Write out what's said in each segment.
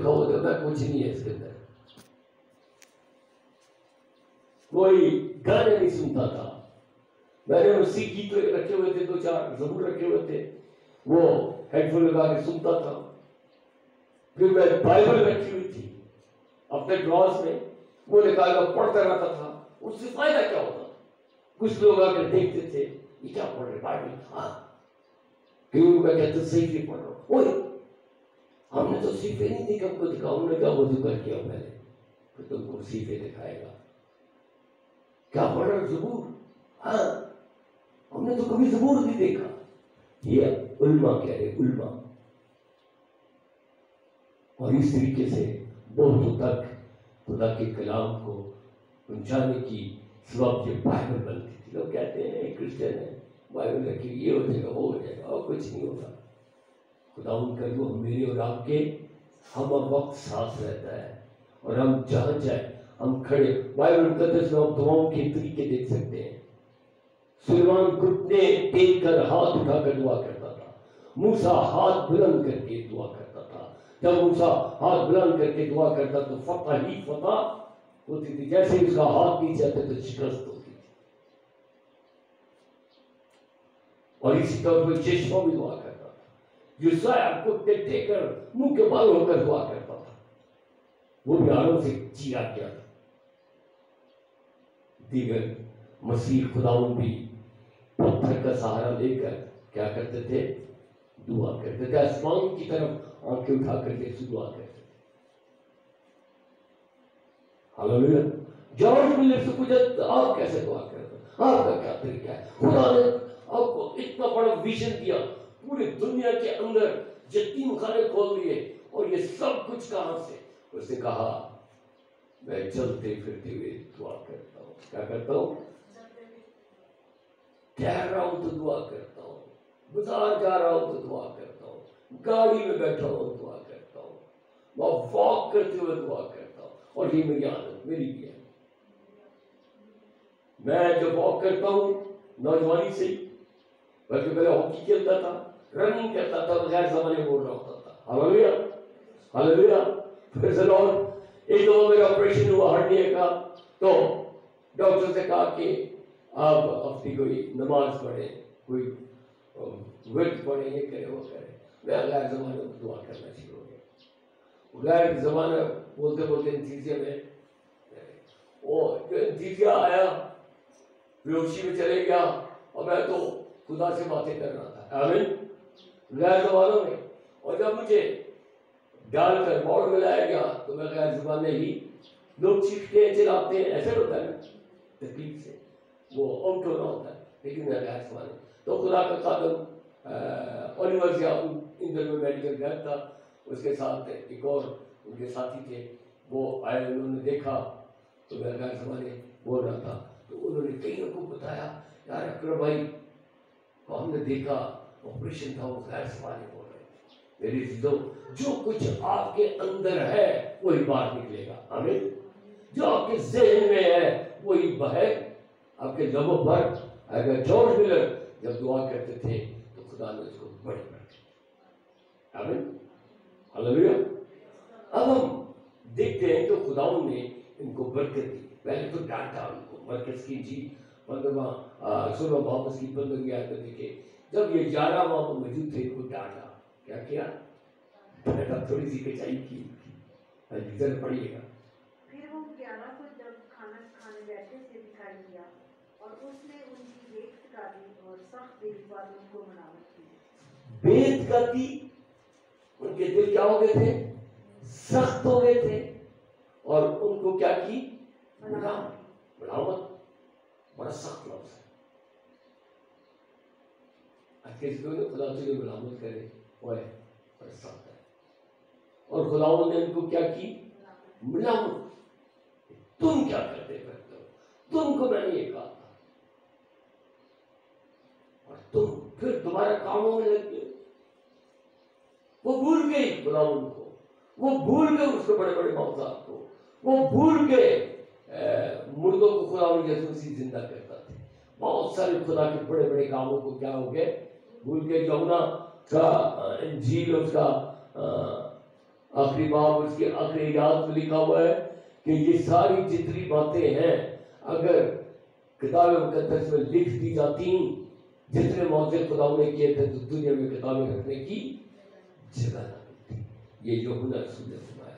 لکھا ہوا تھا کچھ نہیں ہے اس کے اندر. کوئی گانے نہیں سنتا تھا. میں نے موسیقی تو رکھے ہوئے تھے, 2-4 زبور رکھے ہوئے تھے, وہ ہیڈ فون لگا کے سنتا تھا. پھر میں بائبل رکھی ہوئی تھی اپنے ڈراز میں, وہ نکال کر پڑھتا رہتا تھا. اس سے فائدہ کیا ہوتا تھا؟ کچھ لوگ آ کر دیکھتے تھے یہ کیا پڑھ رہے بائبل. ہاں کیوں میں کہتا صحیح پڑھ رہا ہوں. اوئے ہم نے تو صحیح نہیں دیکھا, ہم کو دکھاؤ. انہوں نے کہا وضو کر کے آؤ پہلے, پھر تم کو صحیح دکھائے گا. کیا پڑھ رہے زبور؟ ہاں ہم نے تو کبھی زبور نہیں دیکھا. یہ علماء کہہ رہے, علماء. اور اس طریقے سے بہتوں تک خدا کے کلام کو پہنچانے کی سبب یہ بائبل بنتی تھی. لوگ کہتے ہیں کرسچن ہے, بائبل رکھی یہ ہو جائے گا وہ ہو جائے گا, اور کچھ نہیں ہوتا. خدا ان کا جو میرے اور آپ کے ہم وقت ساتھ رہتا ہے, اور ہم جہاں جائیں ہم کھڑے. بائبل مقدس میں ہم دعاؤں کے طریقے دیکھ سکتے ہیں. سلیمان گھٹنے ٹیک کر ہاتھ اٹھا کر دعا کرتا تھا. موسیٰ ہاتھ بلند کر کے دعا کرتا تھا. جب موسیٰ ہاتھ بلند کر کے دعا کرتا تو فتح ہی فتح ہوتی تھی. جیسے اس کا ہاتھ نیچے آتا تو شکست ہوتی تھی. اور اسی طور پر چشمہ بھی دعا کرتا تھا. یوسیہ کو ٹیک کر منہ کے بال ہو کر دعا کرتا تھا, وہ بھی آڑوں سے چیرا کیا تھا. دیگر مسیح خداؤں بھی پتھر کا سہارا لے کر کیا کرتے تھے؟ دعا کرتے تھے. آسمان کی طرف آنکھیں اٹھا کر کے دعا کرتے تھے. ہاللیلویا. جارج ملر سے پوچھا آپ کیسے دعا کرتے ہیں, آپ کا کیا طریقہ ہے؟ خدا نے آپ کو اتنا بڑا ویژن دیا, پوری دنیا کے اندر یتیم خانے کھول دیے, اور یہ سب کچھ کہاں سے؟ اس نے کہا میں چلتے پھرتے ہوئے دعا کرتا ہوں. کیا کرتا ہوں؟ ٹہر رہا ہوں تو دعا کرتا ہوں, بازار جا رہا ہوں تو دعا کرتا ہوں, گاڑی میں بیٹھا ہوں دعا کرتا ہوں, میں واک کرتے ہوئے دعا کرتا ہوں. اور یہ میری عادت, میری بھی ہے. میں جب واک کرتا ہوں نوجوانی سے ہی, بلکہ پہلے ہاکی کھیلتا تھا, رننگ کرتا تھا, غیر زمانے بول رہا ہوتا تھا. ہاللیلویا ہاللیلویا. پھر سے لوگ ایک دو میرا آپریشن ہوا ہڈیے کا, تو ڈاکٹر سے کہا کہ آپ اپنی کوئی نماز پڑھیں, کوئی ورد پڑھیں, یہ کرے وہ کرے. میں غیر زمانے میں دعا کرنا شروع ہو گیا. غیر زمانہ بولتے بولتے انتیزیا میں, وہ جو انتیزیا آیا بیہوشی میں چلے گیا, اور میں تو خدا سے باتیں کر رہا تھا. آمین. غیر زمانوں میں. اور جب مجھے ڈال کر موڑ میں لایا گیا تو میں غیر زبانے ہی, لوگ چیختے ہیں چلاتے ہیں, ایسے ہوتا ہے نا تکلیف سے, وہ آؤٹ ہونا ہوتا ہے, لیکن میں غیر زبانے. تو خدا کا خادم اولیور ضیاء اندر میں میڈیکل گیا تھا, اس کے ساتھ ایک اور ان کے ساتھی تھے, وہ آئے, انہوں نے دیکھا تو میں غیر زبانے بول رہا تھا. تو انہوں نے کئی لوگوں کو بتایا یار اکرم بھائی کو ہم نے دیکھا آپریشن تھا, وہ غیر زبانے بول رہے تھے. میری عزیزوں, جو کچھ آپ کے اندر ہے وہی باہر نکلے گا. آمین. جو آپ کے ذہن میں ہے وہی باہر آپ کے لبوں پر. اگر جارج ملر جب دعا کرتے تھے تو خدا نے اس کو بڑے برکت. آمین ہاللیلویا. اب ہم دیکھتے ہیں کہ خداؤں نے ان کو برکت دی. پہلے تو ڈانٹا ان کو. مرکز کی جی 16 باب اس کی 15 آیت میں دیکھیں, جب یہ 11 وہاں موجود تھے ان کو ڈانٹا. کیا کیا؟ ڈانٹا, تھوڑی سی کچائی کی. ادھر پڑھیے گا. پھر وہ 11 کو جب کھانا کھانے بیٹھے تھے دکھائی دیا, اور اس نے ان کی بیعت کا دی اور سخت دل پر ان کو ملامت کی. بیعت کا دی, ان کے دل کیا ہو گئے تھے؟ سخت ہو گئے تھے. اور ان کو کیا کی؟ ملامت. ملامت بڑا سخت لفظ ہے. آج کسی کو خدا تجھے ملامت کرے وہ ہے بڑا سخت ہے. اور خداوند نے ان کو کیا کی؟ ملامت. تم کیا کرتے پھرتے ہو, تم کو میں نے یہ کہا تھا, اور تم پھر دوبارہ کاموں میں لگ گئے. وہ بھول گئی خداوند کو, وہ بھول گئے اس کے بڑے بڑے موضوعات کو, وہ بھول گئے مردوں کو خداوند یسوع مسیح زندہ کرتا تھا. بہت سارے خدا کے بڑے بڑے کاموں کو کیا ہو گئے؟ بھول گئے. یوحنا کا انجیل, اس کا آخری باب اس کے آخری آیات میں لکھا ہوا ہے کہ یہ ساری جتنی باتیں ہیں اگر کتاب مقدس میں لکھ دی جاتی، جتنے موضوع خدا نے کیے تھے تو دنیا میں کتابیں رکھنے کی جگہ نہ ملتی. یہ یوحنا رسول نے فرمایا.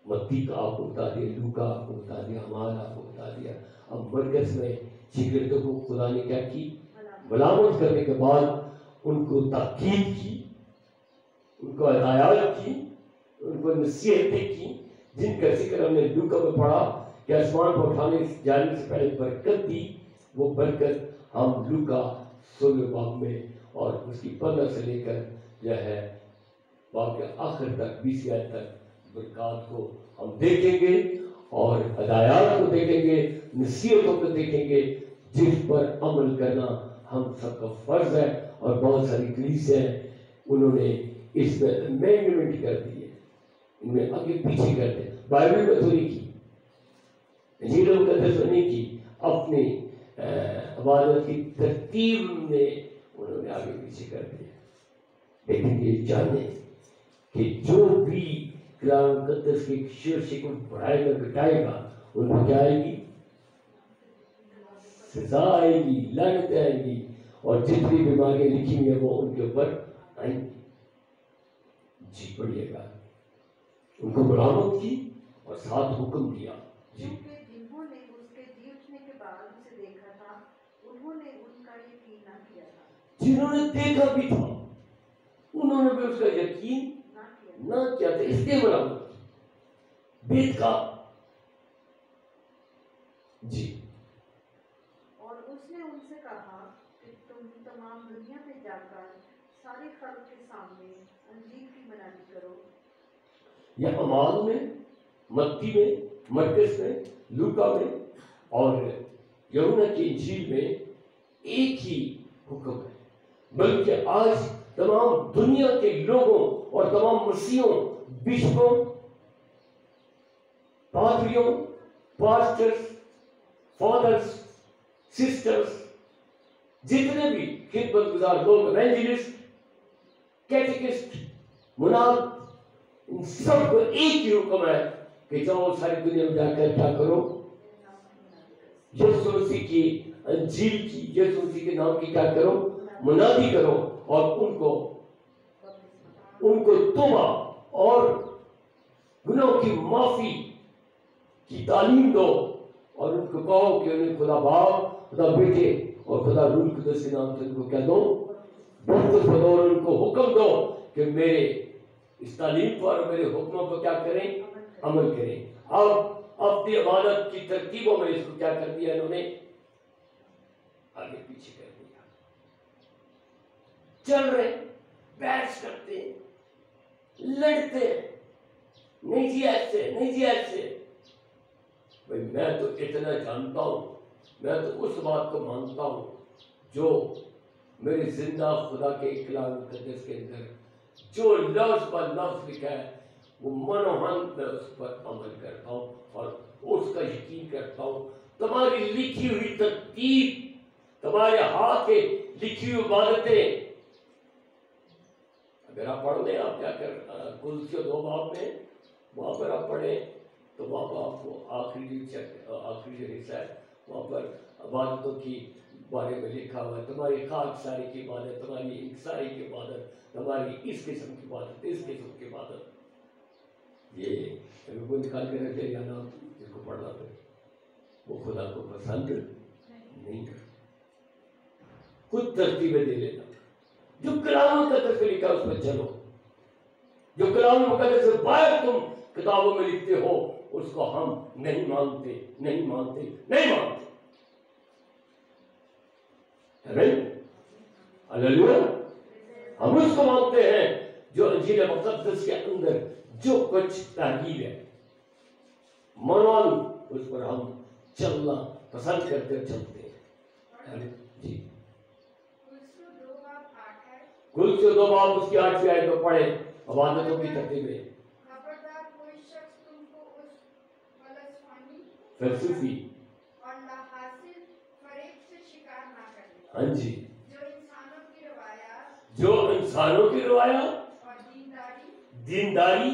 متی کا آپ کو بتا دیا، لوکا آپ کو بتا دیا، اعمال آپ کو بتا دیا. اب مرکز میں شاگردوں کو خدا نے کیا کی؟ ملامت کرنے کے بعد ان کو تاکید کی، ان کو ہدایات کی، ان کو نصیحتیں کی، جن کا ذکر ہم نے لوکا میں پڑھا کہ آسمان پر اٹھانے جانے سے پہلے برکت دی. وہ برکت ہم لوکا 16 باب میں اور اس کی 15 سے لے کر جو ہے باب کے آخر تک 20 آیت تک برکات کو ہم دیکھیں گے اور ہدایات کو دیکھیں گے، نصیحتوں کو دیکھیں گے جس پر عمل کرنا ہم سب کا فرض ہے. اور بہت ساری کلیسیاں ہیں انہوں نے اس میں امینڈمنٹ کر دی ہے، ان میں آگے پیچھے کر دے. بائبل میں تو نہیں کی، انجیل مقدس میں نہیں کی، اپنی عبادت کی ترتیب میں انہوں نے آگے پیچھے کر دیا. لیکن یہ جانے کہ جو بھی کلام مقدس کی شرشے کو بڑھائے گا گھٹائے گا ان کو کیا آئے گی؟ سزا آئے گی، لعنت آئے گی، اور جتنی بیماریاں لکھی ہوئی ہیں وہ ان کے اوپر آئیں گی. جی پڑھیے گا. ان کو ملامت کی اور ساتھ حکم دیا. جی جنہوں نے اس کے جی اٹھنے کے بعد اسے دیکھا تھا انہوں نے ان کا یقین نہ کیا تھا. جنہوں نے دیکھا بھی تھا انہوں نے بھی اس کا یقین نہ کیا تھا. اس کے ملامت بیت کا. جی اور اس نے ان سے کہا کہ تم تمام دنیا میں جا کر سارے خلق کے سامنے انجیل کی منادی کرو. یا اعمال میں، متی میں، مرکز میں، لوکا میں اور یوحنا کی انجیل میں ایک ہی حکم ہے، بلکہ آج تمام دنیا کے لوگوں اور تمام مسیحوں، بشپوں، پادریوں، پاسٹرز، فادرز، سسٹرز، جتنے بھی خدمت گزار لوگ، ایونجلسٹ، کیٹیکسٹ، مناد، ان سب کو ایک ہی حکم ہے کہ جاؤ ساری دنیا میں جا کر کیا کرو؟ یسوع مسیح کی انجیل کی، یسوع مسیح کے نام کی کیا کرو؟ منادی کرو، اور ان کو توبہ اور گناہوں کی معافی کی تعلیم دو، اور ان کو کہو کہ انہیں خدا باپ، خدا بیٹے اور خدا روح القدس کے نام سے ان کو کیا دو؟ برکت دو، اور ان کو حکم دو کہ میرے اس تعلیم پر، میرے حکموں کو کیا کریں؟ عمل کریں. اب اپنی عبادت کی ترتیبوں میں اس کو کیا کر دیا انہوں نے؟ آگے پیچھے کر دیا. چل رہے، بحث کرتے، لڑتے، نہیں جی ایسے، نہیں جی ایسے. بھائی میں تو اتنا جانتا ہوں، میں تو اس بات کو مانتا ہوں جو میرے زندہ خدا کے کلام مقدس کے اندر جو لفظ پر لفظ لکھا ہے وہ منوہن میں اس پر عمل کرتا ہوں اور اس کا یقین کرتا ہوں. تمہاری لکھی ہوئی ترتیب، تمہارے ہاتھ کے لکھی ہوئی عبادتیں، اگر آپ پڑھ لیں، آپ کیا کر کلوسیوں 2 باب میں وہاں پر آپ پڑھیں تو وہاں پر آپ کو آخری جو حصہ ہے وہاں پر عبادتوں کی بارے میں لکھا ہوا ہے. تمہاری خاک ساری کی عبادت، تمہاری انکساری کی عبادت، تمہاری اس قسم کی عبادت، اس قسم کی عبادت. یہ اگر کوئی نکال کے رکھے یا نام جس کو پڑھنا پڑے وہ خدا کو پسند نہیں کرتا. خود ترتیبیں دے لینا، جو کلام مقدس میں لکھا اس میں چلو، جو کلام مقدس سے باہر تم کتابوں میں لکھتے ہو اس کو ہم نہیں مانتے، نہیں مانتے، نہیں مانتے. ہلیلویا. ہم اس کو مانتے ہیں جو انجیل مقدس کے اندر جو کچھ تحریر ہے، منوال، اس پر ہم چلنا پسند کرتے چلتے ہیں. جی کلوسیوں 2 باب اس کی 8 آیت کو پڑھیں. عبادتوں کی ترتیبیں، خبردار کوئی شخص تم کو اس فلسفانی فلسفی اور ناحاصل فریب سے شکار نہ کرے. ہاں جی، جو انسانوں کی روایات جو انسانوں کی روایات دینداری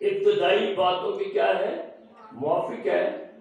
ابتدائی باتوں کے کیا ہے؟ موافق ہے،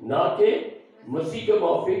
نہ کہ مسیح کے موافق.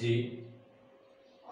جی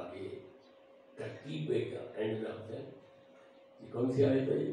آگے ترتیب کا اینڈ میں آتے ہیں. یہ کون سی آیت ہے؟ یہ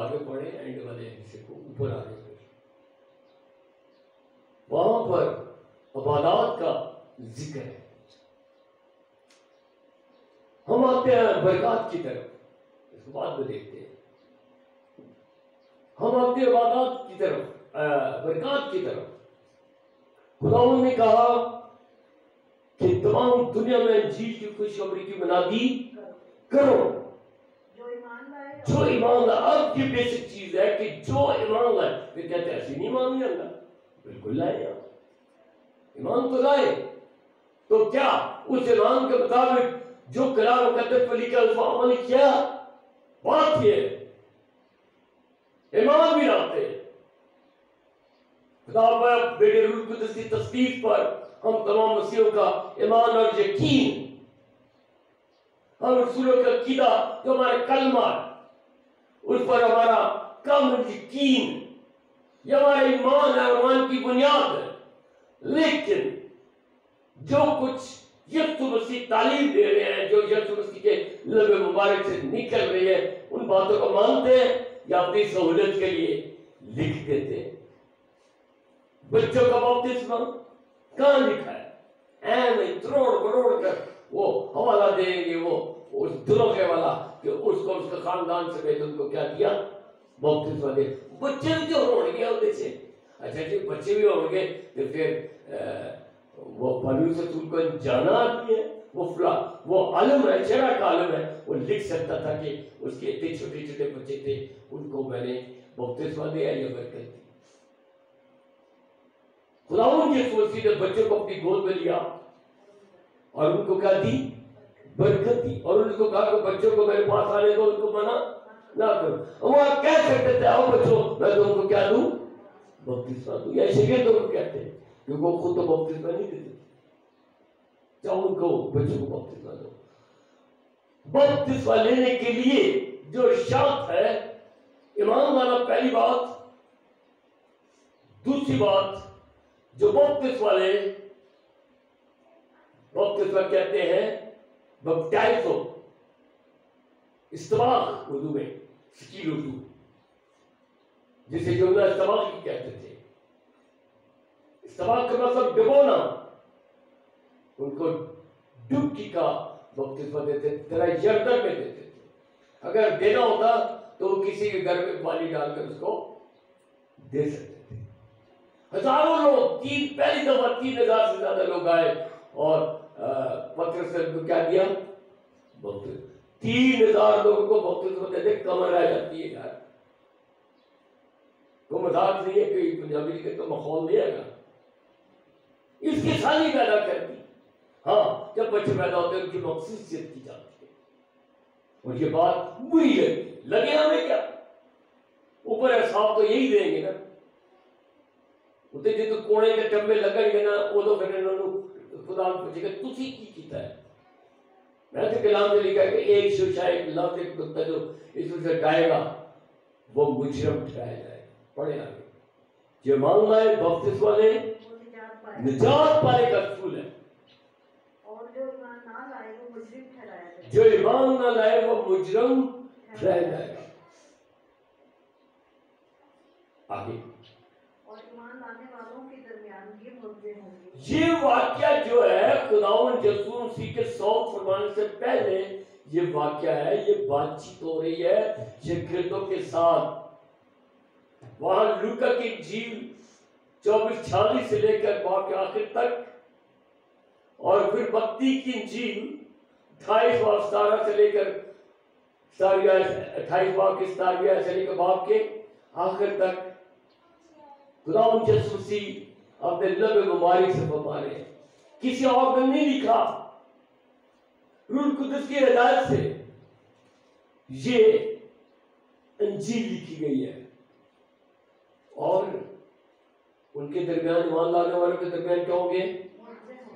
آگے پڑھیں، اینڈ والے حصے کو اوپر آگے پڑھیں. وہاں پر عبادات کا ذکر ہے. ہم آتے ہیں برکات کی طرف، اس کو بعد میں دیکھتے ہیں. ہم آتے ہیں عبادات کی طرف، برکات کی طرف. خداوند نے کہا کہ تمام دنیا میں انجیل کی خوشخبری کی منادی کرو. جو ایمان لائے جو ایمان لائے، اب کی بیسک چیز ہے کہ جو ایمان لائے. پھر کہتے ہیں ایسے نہیں ایمان نہیں آتا. بالکل لائے آپ ایمان تو لائے، تو کیا اس ایمان کے مطابق جو کلام مقدس پر لکھا اس کو عمل کیا؟ بات یہ ہے ایمان بھی لاتے ہیں. خدا باپ بیٹے روح القدس کی تصدیق پر ہم تمام مسیحوں کا ایمان اور یقین، ہم رسولوں کا عقیدہ جو ہمارا کلمہ ہے اس پر ہمارا کامل یقین، یہ ہمارا ایمان ہے، ایمان کی بنیاد ہے. لیکن جو کچھ یسوع مسیح تعلیم دے رہے ہیں، جو یسوع مسیح کے لب مبارک سے نکل رہی ہے، ان باتوں کو مانتے ہیں یا اپنی سہولت کے لیے لکھ دیتے ہیں. بچوں کا بپتسمہ کہاں لکھا ہے؟ میں تروڑ بروڑ کر وہ حوالہ دیں گے، وہ اس دروغے والا کہ اس کو اس کے خاندان سے بیٹھ ان کو کیا دیا؟ بپتسمہ دے. بچے بھی جو ہوں گے ہوتے سے، اچھا جی بچے بھی ہوں گے تو پھر وہ پالوس رسول کو جانا آدمی ہے، وہ فلاں وہ عالم ہے، چہرہ کا عالم ہے، وہ لکھ سکتا تھا کہ اس کے اتنے چھوٹے چھوٹے بچے تھے ان کو میں نے بپتسمہ دیا یا برکت دی. خداوند یسوع مسیح نے بچوں کو اپنی گود میں لیا اور ان کو کیا دی؟ برکت دی. اور ان کو کہا کہ بچوں کو میرے پاس آنے دو، ان کو منع نہ کرو. وہ کہہ سکتے تھے آؤ بچوں میں تم کو کیا دوں؟ بپتسمہ دوں. یا شاگردوں کو کہتے ہیں کیونکہ وہ خود تو بپتسمہ نہیں دیتے. چاہو ان کو بچوں کو بپتسمہ دو. بپتسمہ لینے کے لیے جو شرط ہے ایمان والا، پہلی بات. دوسری بات، جو بپتسمہ لے، بپتسمہ کہتے ہیں بپٹائزو، استباغ اردو میں، سکیل اردو، جسے جملہ استباغ کی کہتے تھے. استباغ کا مطلب ڈبونا. ان کو ڈبکی کا بپتسمہ دیتے تھے، طرح یردن میں دیتے تھے. اگر دینا ہوتا تو وہ کسی کے گھر میں پانی ڈال کر اس کو دے سکتے تھے. ہزاروں لوگ، پہلی دفعہ 3000 سے زیادہ لوگ آئے اور پترس نے کو کیا دیا؟ بپتسمہ. 3000 لوگوں کو بپتسمہ دیتے، کمر رہ جاتی ہے یار. وہ مذاق نہیں ہے کہ پنجابی کے تو ماحول نہیں آئے گا. اس کی سالی پیدا کرتی. ہاں جب بچے پیدا ہوتے ہیں ان کی مخصوصیت کی جاتی ہے اور یہ بات بری لگتی. لگے ہمیں کیا؟ اوپر احساب تو یہی دیں گے نا. جی تو کونے کے ٹمبے لگیں گے نا، ادو پھر انہوں نے خدا پوچھے گا تسی کی کیتا ہے. میں تو کلام سے لکھا ہے کہ ایک شوشا ایک لفظ ایک کتا جو اس میں سے ڈائے گا وہ مجرم ٹھہرایا جائے گا. پڑھے آگے. جو مان لائے بپتسمہ لے نجات پانے کا اصول ہے. اور جو ایمان نہ لائے وہ مجرم ٹھہرایا جائے گا. جو ایمان نہ لائے وہ مجرم ٹھہرایا جائے گا. آگے اور ایمان لانے والوں کے درمیان یہ معجزے ہوں گے. یہ واقعہ جو ہے خداوند یسوع مسیح کے صعود فرمانے سے پہلے یہ واقعہ ہے. یہ بات چیت ہو رہی ہے شاگردوں کے ساتھ. وہاں لوکا کی انجیل 24:46 سے لے کر باب کے آخر تک، اور پھر متی کی انجیل 28:17 سے لے کر 28 باب کے 17 سے لے کر باب کے آخر تک خداوند یسوع مسیح اپنے لب مبارک سے فرما رہے ہیں. کسی اور نے نہیں لکھا. روح القدس کی ہدایت سے یہ انجیل لکھی گئی ہے، اور ان کے درمیان ایمان لانے والوں کے درمیان کیا ہوں گے؟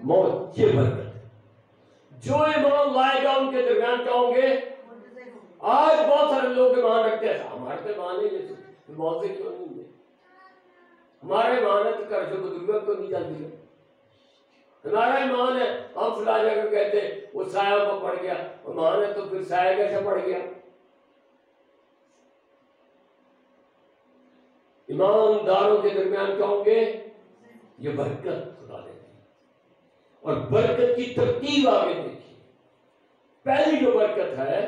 موت۔ یہ برکت جو ایمان لائے گا ان کے درمیان کیا ہوں گے؟ آج بہت سارے لوگ ایمان رکھتے ہیں، ہمارے تو ایمان ہے، یہ موت سے کیوں نہیں ہے؟ ہمارا ایمان ہے تو قرض بزرگوں کو نہیں جانتی ہے، ہمارا ایمان ہے ہم فلاں جگہ کہتے ہیں وہ سایہ پر پڑ گیا، ایمان ہے تو پھر سایہ کیسے پڑ گیا؟ ایمانداروں کے درمیان کیا ہوں گے؟ یہ برکت خدا دیتی ہے، اور برکت کی ترتیب آگے دیکھیے۔ پہلی جو برکت ہے،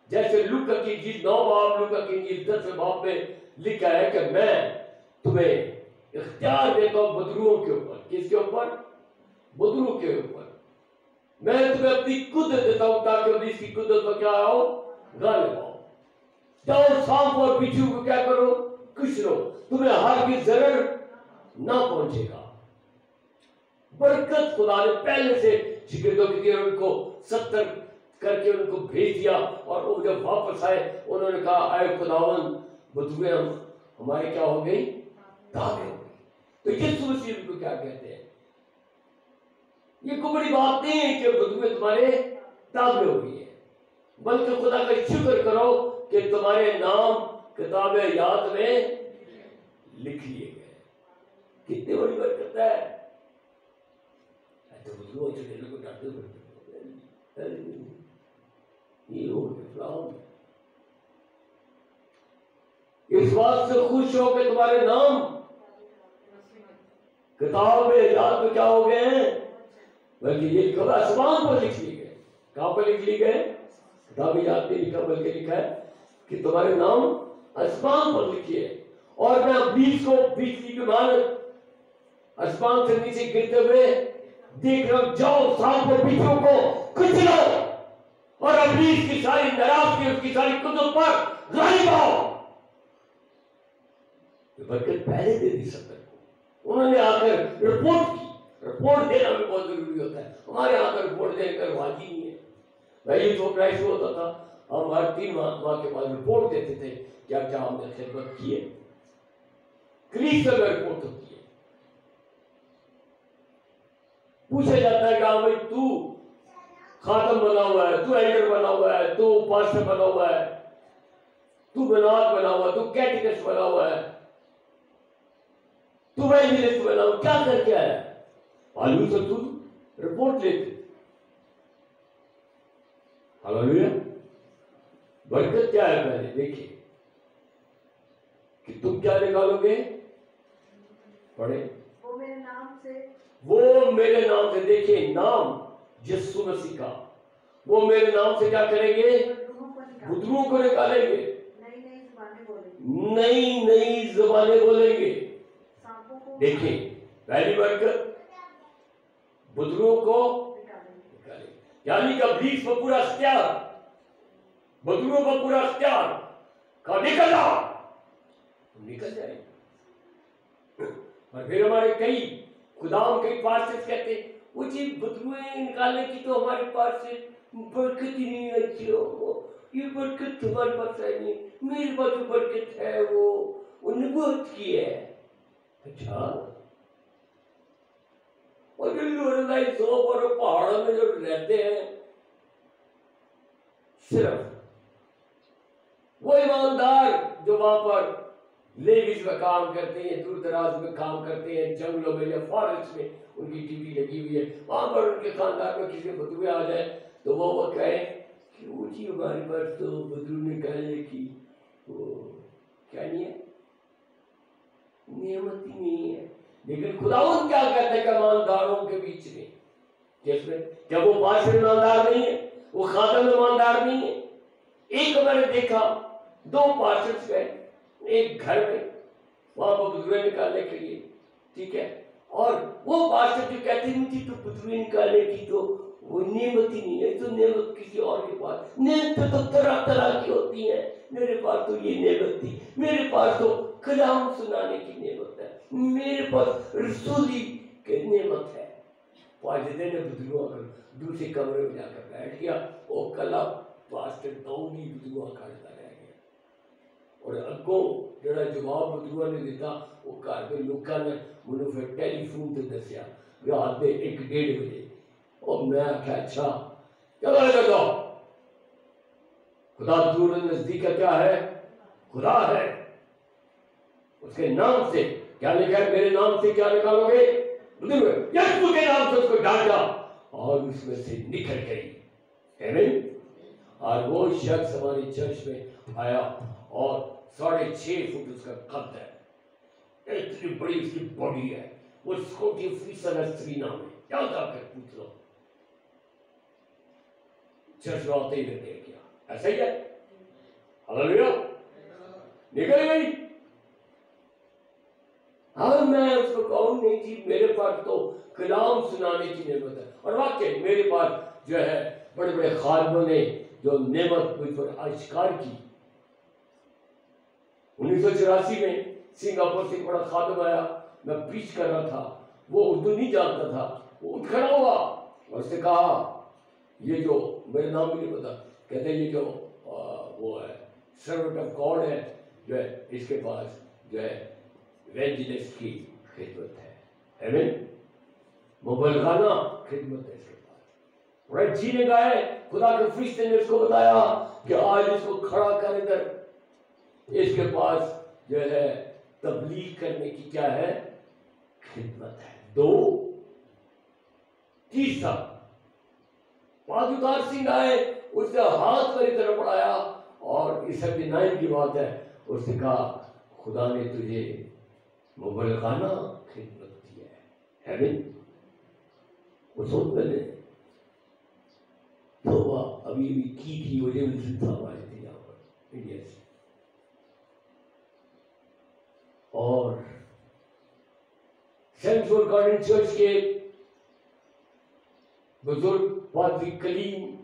جیسے لوکا کی انجیل 9 باب، لوکا کی انجیل 10 باب میں لکھا ہے کہ میں تمہیں اختیار دیتا ہوں بدروؤں کے اوپر۔ کس کے اوپر؟ بدرو کے اوپر۔ میں تمہیں اپنی قدرت دیتا ہوں تاکہ ابلیس کی قدرت پر کیا آؤ؟ غالب آؤ۔ جاؤ سانپ اور بچھو کو کیا کرو؟ کچلو، تمہیں ہرگز ضرر نہ پہنچے گا۔ برکت خدا نے پہلے سے شاگردوں کے لیے ان کو 70 کر کے ان کو بھیج دیا، اور وہ جب واپس آئے انہوں نے کہا اے خداوند بدویں ہمارے کیا ہو گئی؟ تابع ہو گئی۔ تو یسوع مسیح کو کیا کہتے ہیں؟ یہ کوئی بڑی بات نہیں ہے کہ بدویں تمہارے تابع ہو گئی ہے، بلکہ خدا کا شکر کرو کہ تمہارے نام کتاب یاد میں لکھ لیے گئے۔ کتنی بڑی برکت ہے! تو بدوؤں سے ڈیلے کو ڈانٹے برکت یہ ہو اسلام، اس بات سے خوش ہو کہ تمہارے نام کتاب میں یاد میں کیا ہو گئے ہیں، بلکہ یہ لکھا ہے آسمان پر لکھ لیے گئے۔ کہاں پر لکھ لیے گئے؟ کتاب یاد نہیں لکھا، بلکہ لکھا ہے کہ تمہارے نام آسمان پر لکھیے۔ اور میں ابلیس کو بجلی کی مانند آسمان سے نیچے گرتے ہوئے دیکھ رہا ہوں۔ جاؤ سانپ اور بچھو کو کچلو، اور ابلیس کی ساری ناراضگی اس کی ساری قدرت پر غالب آؤ۔ یہ برکت پہلے دے دی سب کو، انہوں نے آ کر رپورٹ کی۔ رپورٹ دینا بھی بہت ضروری ہوتا ہے، ہمارے یہاں پر رپورٹ دے کر واجب نہیں ہے۔ میں یہ تو پرائس ہوتا تھا، ہم ہر 3 ماہ کے بعد رپورٹ دیتے تھے کیا کیا ہم نے خدمت کی ہے، کلیسیا میں رپورٹ ہوتی ہے، پوچھا جاتا ہے کہ ہاں بھائی تو خاتم بنا ہوا ہے، تو ایلڈر بنا ہوا ہے، تو پاسٹر بنا ہوا ہے، تو بنات بنا ہوا ہے، تو کیٹیکسٹ بنا ہوا ہے، تو ایونجلسٹ بنا ہوا، کیا کر کے آیا؟ معلوم سے تو رپورٹ لیتے۔ ہاللیلویا! برکت کیا ہے پہلے دیکھیں کہ تم کیا نکالو گے؟ پڑھے وہ میرے نام سے، وہ میرے نام سے، دیکھیں نام یسوع مسیح کا، وہ میرے نام سے کیا کریں گے؟ بدروؤں کو نکالیں گے، نئی نئی زبانیں بولیں گے، نئی نئی زبانیں بولیں گے۔ دیکھیں پہلی برکت بدروؤں کو نکالیں، یعنی کہ ابلیس پر پورا اختیار، بدروؤں پر پورا اختیار، کہا نکل جاؤ، نکل جائے۔ اور پھر ہمارے کئی خداؤں کئی پاسٹرز کہتے ہیں وہ جی بدرویں نکالنے کی تو ہمارے پاس سے برکت ہی نہیں ہے، یہ برکت تمہارے پاس ہے نہیں، میرے پاس جو برکت ہے وہ نبوت کی ہے۔ اچھا، اور جو لوڑائی سوپ اور پہاڑوں میں جو رہتے ہیں، صرف وہ ایماندار جو وہاں پر لیویز میں کام کرتے ہیں، دور دراز میں کام کرتے ہیں، جنگلوں میں یا فارسٹ میں ان کی ڈیوٹی لگی ہوئی ہے، وہاں پر ان کے خاندان میں کسی بدوے آ جائے تو وہ کہیں کہ وہ جی ہمارے پاس تو بدو نکالنے کی وہ کیا نہیں ہے، نعمت ہی نہیں ہے۔ لیکن خداوند کیا کہتے ہیں کہ ایمانداروں کے بیچ میں، جس میں جب وہ پاسٹر ایماندار نہیں ہے، وہ خادم ایماندار نہیں ہے۔ ایک میں نے دیکھا 2 پاسٹرز گئے ایک گھر میں، وہاں پر بدوے نکالنے کے لیے، ٹھیک ہے، اور وہ پاسٹر جو کہتے ہیں مجھے تو بدوے نکالنے کی تو وہ نعمت ہی نہیں ہے، تو نعمت کسی اور کے پاس، نعمت تو طرح طرح کی ہوتی ہے، میرے پاس تو یہ نعمت تھی، میرے پاس تو کلام سنانے کی نعمت ہے، میرے پاس رسولی کی نعمت ہے۔ واجدین نے بدعا کر دوسرے کمرے میں جا کر بیٹھ گیا. وہ کلا پاسٹر داؤدی بدعا کرتا رہ گیا اور اگوں جڑا جواب بدعا نے دیتا وہ گھر کے لوکاں نے مجھے پھر ٹیلی فون تے دسیا رات دے 1-1:30 بجے. اور میں آخیا اچھا چلو ادھر جاؤ. خدا دور نزدیک کا کیا ہے؟ خدا ہے. اس کے نام سے کیا لکھا ہے؟ میرے نام سے کیا نکالو گے؟ یسوع کے نام سے اس کو ڈانٹا اور اس میں سے نکل گئی. آمین. اور وہ شخص ہماری چرچ میں آیا اور 6.5 فٹ اس کا قد ہے. اتنی بڑی اس کی باڈی ہے. وہ سکوٹی فیصد استری نام ہے. کیا جا کر پوچھ لو. چرچ میں آتے ہی دیکھ گیا. ایسا ہی ہے. ہاللیلویا. نکل گئی. اب میں اس کو کہوں نہیں تھی میرے پاس تو کلام سنانے کی نعمت ہے. اور واقعی میرے پاس جو ہے بڑے بڑے خادموں نے جو نعمت مجھ پر آشکار کی. 1984 میں سنگاپور سے ایک بڑا خادم آیا. میں پریچ کر رہا تھا. وہ اردو نہیں جانتا تھا. وہ اٹھ کھڑا ہوا اور اس نے کہا یہ جو میرے نام بھی نہیں پتا کہتے یہ جو وہ ہے سرونٹ آف گاڈ ہے جو ہے اس کے پاس جو ہے ایونجلسٹ کی خدمت ہے. آمین. مبلغانہ خدمت ہے اس کے پاس. اور جی نے کہا ہے خدا کے فرشتے نے اس کو بتایا کہ آج اس کو کھڑا کر ادھر. اس کے پاس جو ہے تبلیغ کرنے کی کیا ہے خدمت ہے. 2 تیسرا پادودار سنگھ آئے. اس نے ہاتھ میری طرف بڑھایا اور اس 9 کی بات ہے. اس نے کہا خدا نے تجھے مبلغانہ خدمت دی ہے. آمین. اس وقت میں نے توبہ ابھی بھی کی تھی. مجھے ان سے آئے تھے یہاں پر انڈیا سے. اور سینٹ فور گارڈن چرچ کے بزرگ پادری کلیم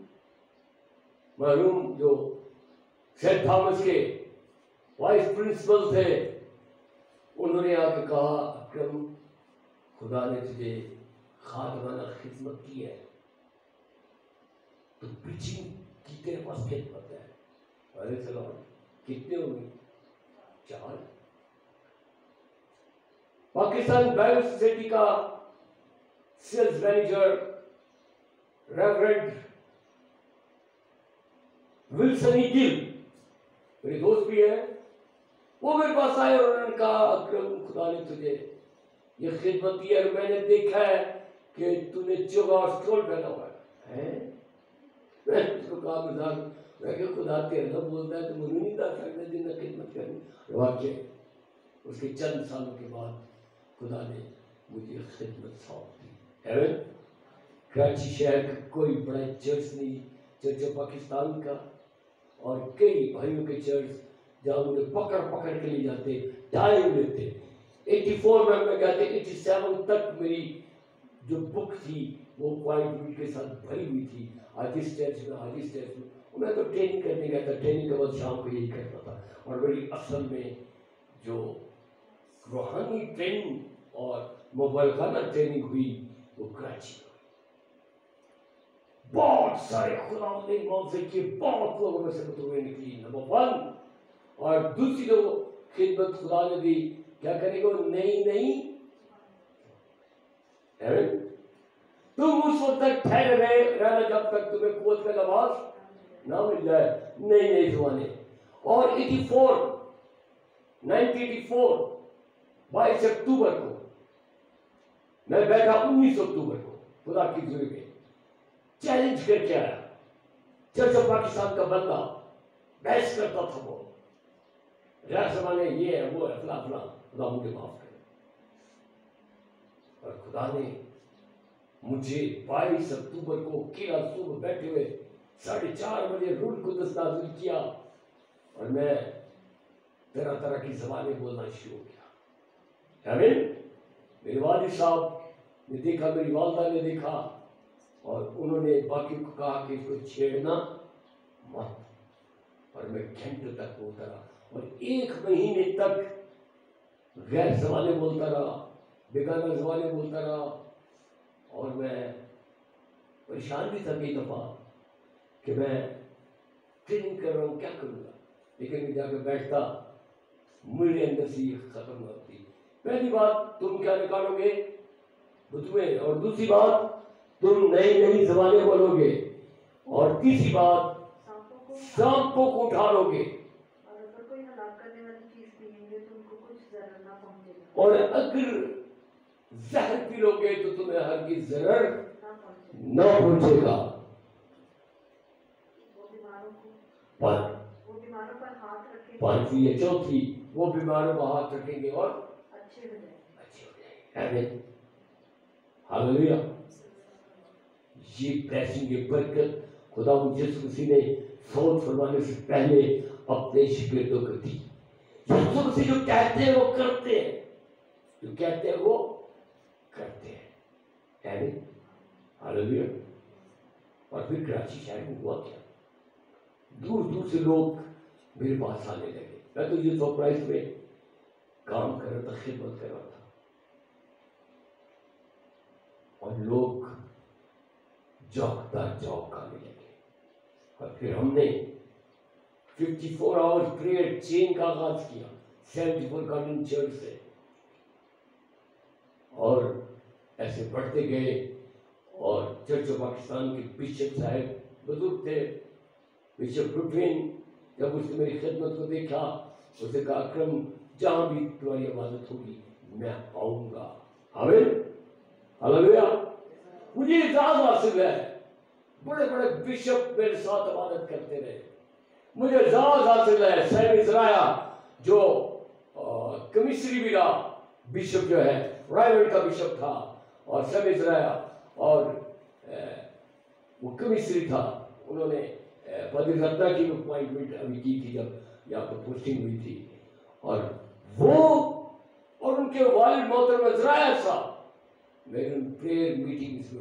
مرحوم جو سینٹ تھامس کے وائس پرنسپل تھے انہوں نے آ کے کہا اکرم خدا نے تجھے خادمانہ خدمت کی ہے تو پریچنگ کی تیرے پاس خدمت ہے. علیہ السلام. کتنے ہوگی؟ 4. پاکستان بائبل سوسائٹی کا sales manager reverend Wilson Eagle میرے دوست بھی ہے. وہ میرے پاس آئے اور انہوں نے کہا اکرم خدا نے تجھے یہ خدمت دی ہے اور میں نے دیکھا ہے کہ تو نے چوگا اور سٹول پہنا ہوا ہے. میں اس کو کہا مزاق میں کہ خدا تیرے نہ بولتا ہے تو مجھے نہیں دار سکتا جن نے خدمت کرنی. واقعی اس کے چند سالوں کے بعد خدا نے مجھے خدمت سونپ دی. ایون کراچی شہر کا کوئی بڑا چرچ نہیں چرچ پاکستان کا اور کئی بھائیوں کے چرچ جہاں مجھے پکڑ پکڑ کے لے جاتے ٹائم لیتے. 84 میں کہتے 87 تک میری جو بک تھی وہ پوائنٹ کے ساتھ بھری ہوئی تھی. آج اس چرچ میں آج اس چرچ میں تو ٹریننگ کرنے گیا تھا. ٹریننگ کے بعد شام کو یہی کرتا تھا. اور میری اصل میں جو روحانی ٹریننگ اور مبلغانہ ٹریننگ ہوئی وہ کراچی میں. بہت سارے خدا نے موضوع کیے. بہت لوگوں میں سے بطوریں نکلی. نمبر 1 اور دوسری جو خدمت خدا نے دی کیا کرے گا نہیں تم اس وقت تک ٹھہرے رہنا جب تک تمہیں قوت کا لباس نہ مل جائے. نئے زمانے. اور 1984 22 اکتوبر کو میں بیٹھا 19 اکتوبر کو خدا کی ضرورت میں چیلنج کر کے آیا. چرچ آف پاکستان کا بندہ بحث کرتا تھا. وہ غیر زمانے یہ ہے وہ ہے فلاں فلاں. خدا مجھے معاف کرے. اور خدا نے مجھے 22 اکتوبر کو قلعہ صبح بیٹھے ہوئے 4:30 بجے روح القدس نازل کیا اور میں طرح طرح کی زبانیں بولنا شروع کیا. آمین. میرے والد صاحب نے دیکھا, میری والدہ نے دیکھا اور انہوں نے باقی کو کہا کہ اس کو چھیڑنا مت. اور میں گھنٹوں تک بولتا رہا اور 1 مہینے تک غیر زبانیں بولتا رہا, بیگانہ زبانیں بولتا رہا اور میں پریشان بھی تھا کئی دفعہ کہ میں ٹریننگ کر رہا ہوں، کیا کروں گا، لیکن میں جا کے بیٹھتا، میرے اندر سے یہ ختم ہوتی. پہلی بات تم کیا نکالو گے؟ بتویں. اور دوسری بات تم نئی نئی زبانیں بولو گے. اور تیسری بات سانپوں کو اٹھا لو گے. اور اگر کوئی ہلاک کرنے والی چیز پیئیں گے تو ان کو کچھ ضرر نہ پہنچے گا. اور اگر زہر پی لو گے تو تمہیں ہرگز ضرر نہ پہنچے گا. وہ بیماروں پر ہاتھ رکھیں گے. پانچویں یا چوتھی، وہ بیماروں کو ہاتھ رکھیں گے اور اچھے ہو جائیں. آمین. ہاللیلویا. یہ بلیسنگ، یہ برکت خدا یسوع مسیح نے فوت فرمانے سے پہلے اپنے شاگردوں کو دی. یسوع مسیح جو کہتے ہیں وہ کرتے ہیں، جو کہتے ہیں وہ کرتے ہیں. آمین. ہاللیلویا. اور پھر کراچی شہر میں ہوا کیا، دور دور سے لوگ میرے پاس آنے لگے. میں تو یہ سرپرائز میں کام کر رہا تھا، خدمت کر رہا تھا، اور لوگ جاگتا جاگ آنے لگے. اور پھر ہم نے 54 آورز پریئر چین کا آغاز کیا 74 کارننگ چرچ سے، اور ایسے بڑھتے گئے. اور چرچ آف پاکستان کے بشپ صاحب بزرگ تھے، بشپ روٹوین، جب اس نے میری خدمت کو دیکھا اس نے کہا اکرم جہاں بھی تمہاری عبادت ہوگی میں آؤں گا. آمین. ہاللیلویا. مجھے اعزاز حاصل ہے، بڑے بڑے بشپ میرے ساتھ عبادت کرتے رہے. مجھے اعزاز حاصل ہے سیم اسرائیل جو کمیسری بھی رہا، بشپ جو ہے رائیورڈ کا بشپ تھا، اور سیم اسرائیل اور وہ کمیسری تھا. انہوں نے پادری رتنا کی اپوائنٹمنٹ ابھی کی تھی جب یہاں پر پوسٹنگ ہوئی تھی. اور وہ اور ان کے والد محترم اسرائیل صاحب میرے پریئر میٹنگز میں